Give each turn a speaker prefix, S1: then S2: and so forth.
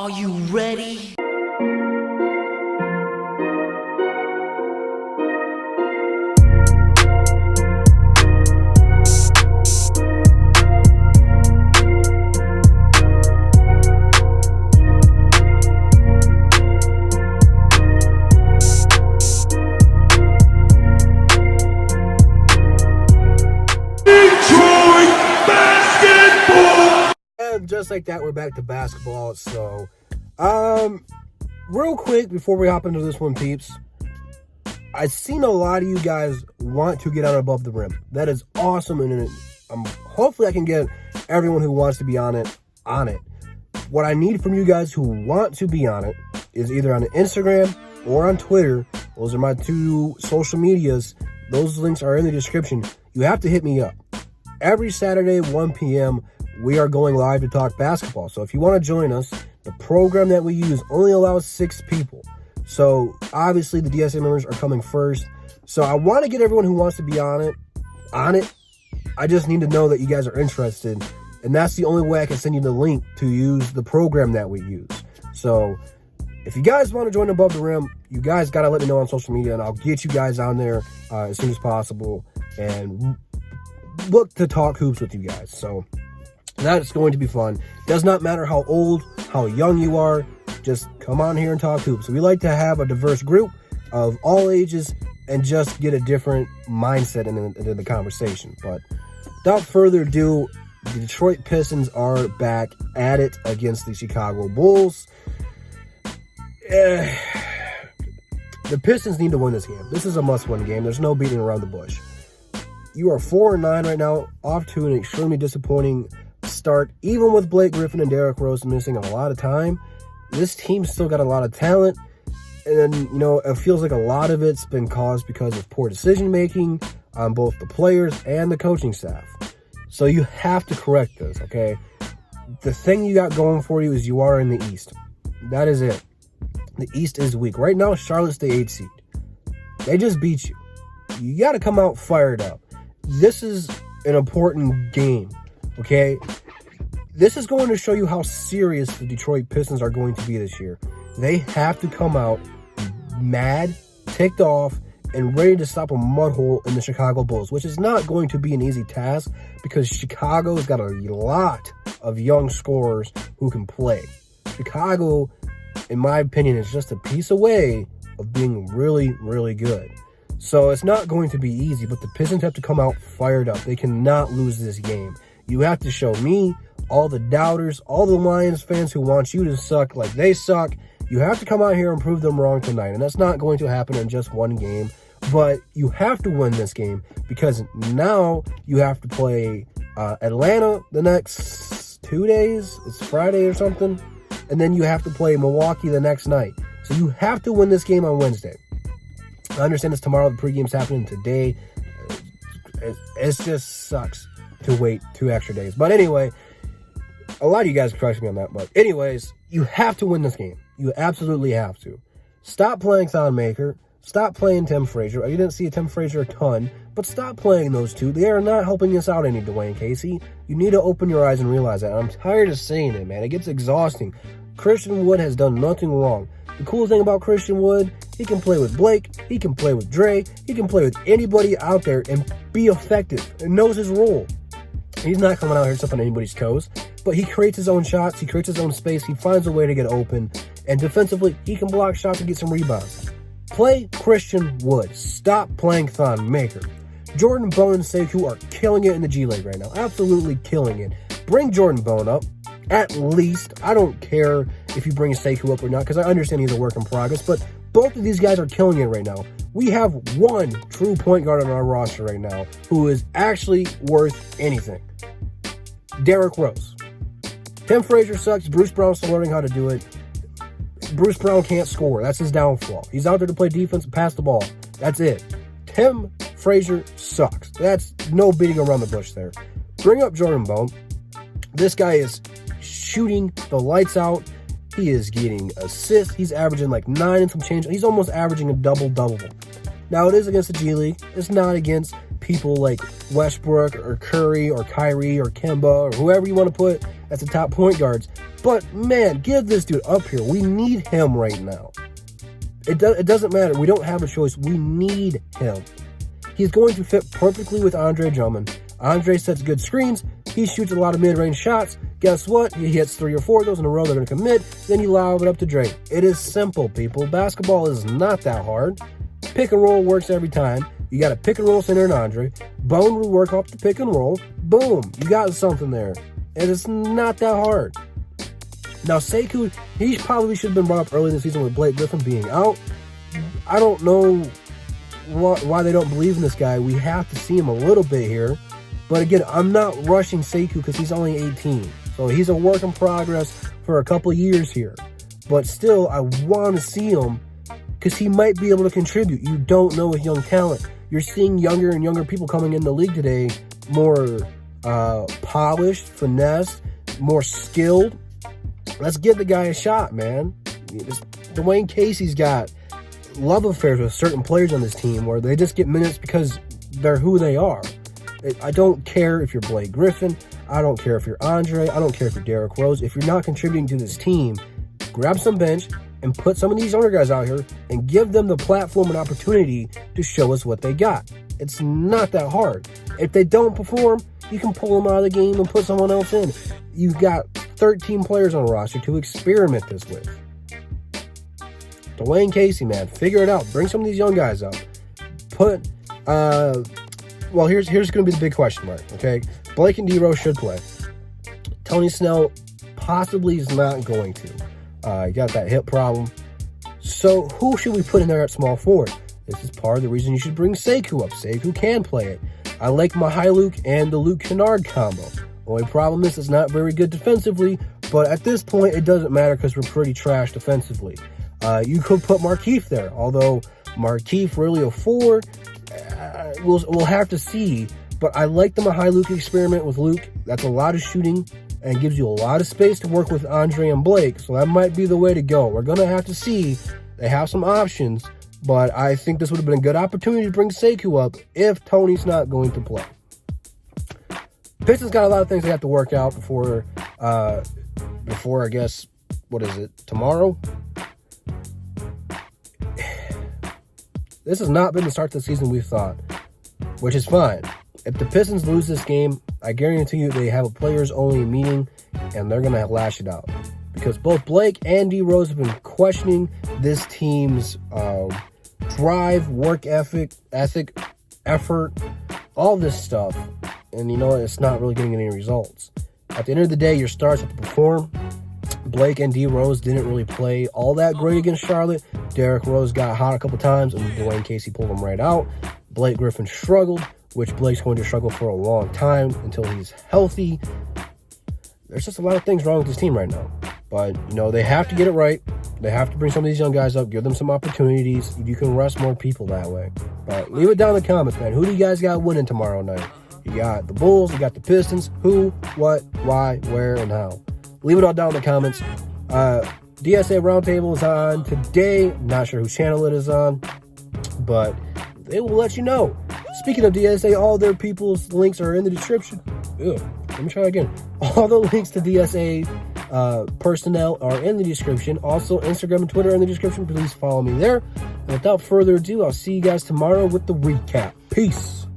S1: Are you ready?
S2: And just like that, we're back to basketball. So, real quick before we hop into this one, peeps, I've seen a lot of you guys want to get out above the rim. That is awesome, and hopefully I can get everyone who wants to be on it. What I need from you guys who want to be on it is either on Instagram or on Twitter. Those are my two social medias. Those links are in the description. You have to hit me up. Every Saturday, 1 p.m., we are going live to talk basketball. So if you want to join us, the program that we use only allows 6 people. So obviously the DSA members are coming first. So I want to get everyone who wants to be on it. I just need to know that you guys are interested. And that's the only way I can send you the link to use the program that we use. So if you guys want to join Above the Rim, you guys got to let me know on social media, and I'll get you guys on there as soon as possible and look to talk hoops with you guys. So that's going to be fun. Does not matter how old, how young you are. Just come on here and talk hoops. So we like to have a diverse group of all ages and just get a different mindset into the conversation. But without further ado, the Detroit Pistons are back at it against the Chicago Bulls. The Pistons need to win this game. This is a must-win game. There's no beating around the bush. You are 4-9 right now, off to an extremely disappointing start. Even with Blake Griffin and Derrick Rose missing a lot of time, this team's still got a lot of talent. And, it feels like a lot of it's been caused because of poor decision-making on both the players and the coaching staff. So you have to correct this, okay? The thing you got going for you is you are in the East. That is it. The East is weak. Right now, Charlotte's the 8th seed. They just beat you. You got to come out fired up. This is an important game, okay? This is going to show you how serious the Detroit Pistons are going to be this year. They have to come out mad, ticked off, and ready to stop a mud hole in the Chicago Bulls, which is not going to be an easy task because Chicago's got a lot of young scorers who can play. Chicago, in my opinion, is just a piece away of being really, really good. So it's not going to be easy, but the Pistons have to come out fired up. They cannot lose this game. You have to show me, all the doubters, all the Lions fans who want you to suck like they suck, you have to come out here and prove them wrong tonight. And that's not going to happen in just one game. But you have to win this game because now you have to play Atlanta the next 2 days. It's Friday or something. And then you have to play Milwaukee the next night. So you have to win this game on Wednesday. I understand it's tomorrow. The pregame's happening today. It just sucks to wait 2 extra days. But anyway, a lot of you guys correct me on that. But anyways, you have to win this game. You absolutely have to. Stop playing Thon Maker. Stop playing Tim Frazier. You didn't see Tim Frazier a ton, but stop playing those two. They are not helping us out any, Dwayne Casey. You need to open your eyes and realize that. I'm tired of saying it, man. It gets exhausting. Christian Wood has done nothing wrong. The cool thing about Christian Wood, he can play with Blake, he can play with Dre, he can play with anybody out there and be effective and knows his role. He's not coming out here stepping on anybody's toes, but he creates his own shots, he creates his own space, he finds a way to get open, and defensively, he can block shots and get some rebounds. Play Christian Wood. Stop playing Thon Maker. Jordan Bone and Sekou are killing it in the G League right now. Absolutely killing it. Bring Jordan Bone up. At least. I don't care if you bring Sekou up or not because I understand he's a work in progress, but both of these guys are killing it right now. We have one true point guard on our roster right now who is actually worth anything. Derrick Rose. Tim Frazier sucks. Bruce Brown's still learning how to do it. Bruce Brown can't score. That's his downfall. He's out there to play defense and pass the ball. That's it. Tim Frazier sucks. That's no beating around the bush there. Bring up Jordan Bone. This guy is shooting the lights out. He is getting assists. He's averaging like 9 and some change. He's almost averaging a double-double. Now, it is against the G League. It's not against people like Westbrook or Curry or Kyrie or Kemba or whoever you want to put as the top point guards. But, man, give this dude up here. We need him right now. It doesn't matter. We don't have a choice. We need him. He's going to fit perfectly with Andre Drummond. Andre sets good screens. He shoots a lot of mid-range shots. Guess what? He hits 3 or 4 of those in a row. They're going to commit. Then you lob it up to Dre. It is simple, people. Basketball is not that hard. Pick and roll works every time. You got a pick and roll center in Andre. Bone will work off the pick and roll. Boom. You got something there. And it's not that hard. Now, Sekou, he probably should have been brought up early in the season with Blake Griffin being out. I don't know why they don't believe in this guy. We have to see him a little bit here. But again, I'm not rushing Sekou because he's only 18. So he's a work in progress for a couple of years here. But still, I want to see him because he might be able to contribute. You don't know with young talent. You're seeing younger and younger people coming in the league today, more polished, finessed, more skilled. Let's give the guy a shot, man. Dwayne Casey's got love affairs with certain players on this team where they just get minutes because they're who they are. I don't care if you're Blake Griffin. I don't care if you're Andre. I don't care if you're Derrick Rose. If you're not contributing to this team, grab some bench and put some of these younger guys out here and give them the platform and opportunity to show us what they got. It's not that hard. If they don't perform, you can pull them out of the game and put someone else in. You've got 13 players on the roster to experiment this with. Dwayne Casey, man, figure it out. Bring some of these young guys up. Well, here's going to be the big question mark, okay? Blake and D-Rose should play. Tony Snell possibly is not going to. He got that hip problem. So who should we put in there at small forward? This is part of the reason you should bring Sekou up. Sekou can play it. I like Luke and the Luke Kennard combo. Only problem is it's not very good defensively, but at this point it doesn't matter because we're pretty trash defensively. You could put Markieff there, although Markieff really a 4. We'll have to see, but I like the Luke experiment with Luke. That's a lot of shooting and gives you a lot of space to work with Andre and Blake, so that might be the way to go. We're going to have to see. They have some options, but I think this would have been a good opportunity to bring Sekou up if Tony's not going to play. Pistons got a lot of things they have to work out before I guess, what is it, tomorrow? This has not been the start to the season we thought, which is fine. If the Pistons lose this game, I guarantee you they have a players-only meeting, and they're going to lash it out. Because both Blake and D. Rose have been questioning this team's drive, work ethic, effort, all this stuff. And you know what? It's not really getting any results. At the end of the day, your stars have to perform. Blake and D. Rose didn't really play all that great against Charlotte. Derrick Rose got hot a couple times, and Dwayne Casey pulled him right out. Blake Griffin struggled, which Blake's going to struggle for a long time until he's healthy. There's just a lot of things wrong with this team right now. But, you know, they have to get it right. They have to bring some of these young guys up, give them some opportunities. You can rest more people that way. But leave it down in the comments, man. Who do you guys got winning tomorrow night? You got the Bulls, you got the Pistons. Who, what, why, where, and how? Leave it all down in the comments. DSA Roundtable is on today. Not sure whose channel it is on, but they will let you know. Speaking of DSA, all their people's links are in the description. Ew, let me try again. All the links to DSA personnel are in the description. Also, Instagram and Twitter are in the description. Please follow me there. And without further ado, I'll see you guys tomorrow with the recap. Peace.